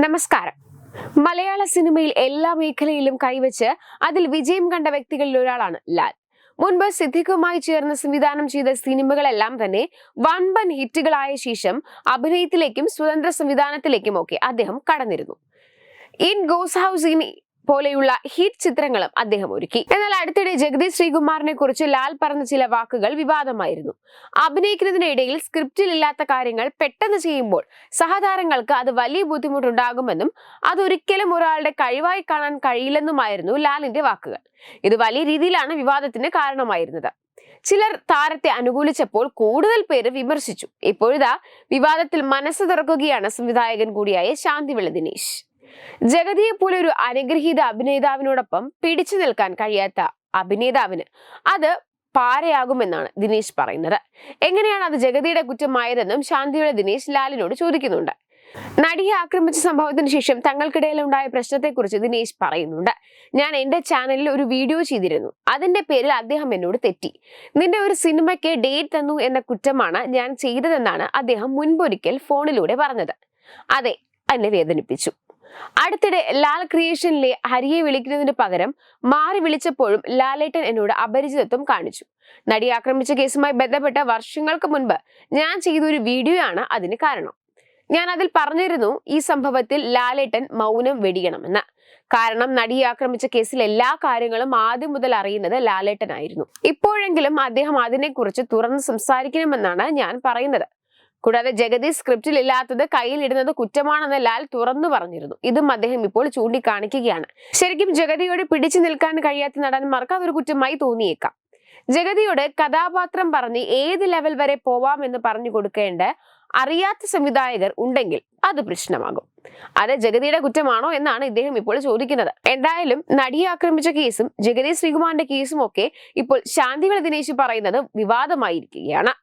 നമസ്കാരം. മലയാള സിനിമയിൽ എല്ലാ മേഖലയിലും കൈവച്ച് അതിൽ വിജയം കണ്ട വ്യക്തികളിൽ ഒരാളാണ് ലാൽ. മുൻപ് സിദ്ദിഖുമായി ചേർന്ന് സംവിധാനം ചെയ്ത സിനിമകളെല്ലാം തന്നെ വൻപൻ ഹിറ്റുകളായ ശേഷം അഭിനയത്തിലേക്കും സ്വതന്ത്ര സംവിധാനത്തിലേക്കും ഒക്കെ അദ്ദേഹം കടന്നിരുന്നു. ഇൻ ഗോസ് ഹൗസ് ഇൻ പോലെയുള്ള ഹിറ്റ് ചിത്രങ്ങളും അദ്ദേഹം ഒരുക്കി. എന്നാൽ അടുത്തിടെ ജഗതി ശ്രീകുമാറിനെ കുറിച്ച് ലാൽ പറഞ്ഞ ചില വാക്കുകൾ വിവാദമായിരുന്നു. അഭിനയിക്കുന്നതിനിടയിൽ സ്ക്രിപ്റ്റിൽ ഇല്ലാത്ത കാര്യങ്ങൾ പെട്ടെന്ന് ചെയ്യുമ്പോൾ സഹതാരങ്ങൾക്ക് അത് വലിയ ബുദ്ധിമുട്ടുണ്ടാകുമെന്നും അതൊരിക്കലും ഒരാളുടെ കഴിവായി കാണാൻ കഴിയില്ലെന്നുമായിരുന്നു ലാലിന്റെ വാക്കുകൾ. ഇത് വലിയ രീതിയിലാണ് വിവാദത്തിന് കാരണമായിരുന്നത്. ചിലർ താരത്തെ അനുകൂലിച്ചപ്പോൾ കൂടുതൽ പേര് വിമർശിച്ചു. ഇപ്പോഴിതാ വിവാദത്തിൽ മനസ്സ് തുറക്കുകയാണ് സംവിധായകൻ കൂടിയായ ശാന്തിവിള ദിനേശ്. ജഗതിയെ പോലെ ഒരു അനുഗ്രഹീത അഭിനേതാവിനോടൊപ്പം പിടിച്ചു നിൽക്കാൻ കഴിയാത്ത അഭിനേതാവിന് അത് പാരയാകുമെന്നാണ് ദിനേശ് പറയുന്നത്. എങ്ങനെയാണ് അത് ജഗതിയുടെ കുറ്റമായതെന്നും ശാന്തിവിള ദിനേശ് ലാലിനോട് ചോദിക്കുന്നുണ്ട്. നടിയെ ആക്രമിച്ച സംഭവത്തിന് ശേഷം തങ്ങൾക്കിടയിൽ ഉണ്ടായ പ്രശ്നത്തെക്കുറിച്ച് ദിനേശ് പറയുന്നുണ്ട്. ഞാൻ എന്റെ ചാനലിൽ ഒരു വീഡിയോ ചെയ്തിരുന്നു. അതിന്റെ പേരിൽ അദ്ദേഹം എന്നോട് തെറ്റി. നിന്റെ ഒരു സിനിമയ്ക്ക് ഡേറ്റ് തന്നു എന്ന കുറ്റമാണ് ഞാൻ ചെയ്തതെന്നാണ് അദ്ദേഹം മുൻപൊരിക്കൽ ഫോണിലൂടെ പറഞ്ഞത്. അതെ, എന്നെ വേദനിപ്പിച്ചു. അടുത്തിടെ ലാൽ ക്രിയേഷനിലെ ഹരിയെ വിളിക്കുന്നതിന് പകരം മാറി വിളിച്ചപ്പോഴും ലാലേട്ടൻ എന്നോട് അപരിചിതത്വം കാണിച്ചു. നടി ആക്രമിച്ച കേസുമായി ബന്ധപ്പെട്ട വർഷങ്ങൾക്ക് മുൻപ് ഞാൻ ചെയ്തൊരു വീഡിയോയാണ് അതിന് കാരണം. ഞാൻ അതിൽ പറഞ്ഞിരുന്നു ഈ സംഭവത്തിൽ ലാലേട്ടൻ മൗനം വെടിയണമെന്ന്. കാരണം നടിയെ ആക്രമിച്ച കേസിൽ എല്ലാ കാര്യങ്ങളും ആദ്യം മുതൽ അറിയുന്നത് ലാലേട്ടനായിരുന്നു. ഇപ്പോഴെങ്കിലും അദ്ദേഹം അതിനെക്കുറിച്ച് തുറന്ന് സംസാരിക്കണമെന്നാണ് ഞാൻ പറയുന്നത്. കൂടാതെ ജഗതി സ്ക്രിപ്റ്റിൽ ഇല്ലാത്തത് കയ്യിലിടുന്നത് കുറ്റമാണെന്ന് ലാൽ തുറന്നു പറഞ്ഞിരുന്നു. ഇതും അദ്ദേഹം ഇപ്പോൾ ചൂണ്ടിക്കാണിക്കുകയാണ്. ശരിക്കും ജഗതിയോട് പിടിച്ചു നിൽക്കാൻ കഴിയാത്ത നടന്മാർക്ക് അതൊരു കുറ്റമായി തോന്നിയേക്കാം. ജഗതിയോട് കഥാപാത്രം പറഞ്ഞ് ഏത് ലെവൽ വരെ പോവാമെന്ന് പറഞ്ഞു കൊടുക്കേണ്ട അറിയാത്ത സംവിധായകർ ഉണ്ടെങ്കിൽ അത് പ്രശ്നമാകും. അത് ജഗതിയുടെ കുറ്റമാണോ എന്നാണ് ഇദ്ദേഹം ഇപ്പോൾ ചോദിക്കുന്നത്. എന്തായാലും നടിയെ ആക്രമിച്ച കേസും ജഗതി ശ്രീകുമാറിന്റെ കേസും ഒക്കെ ഇപ്പോൾ ശാന്തിവിള ദിനേശ് പറയുന്നത് വിവാദമായിരിക്കുകയാണ്.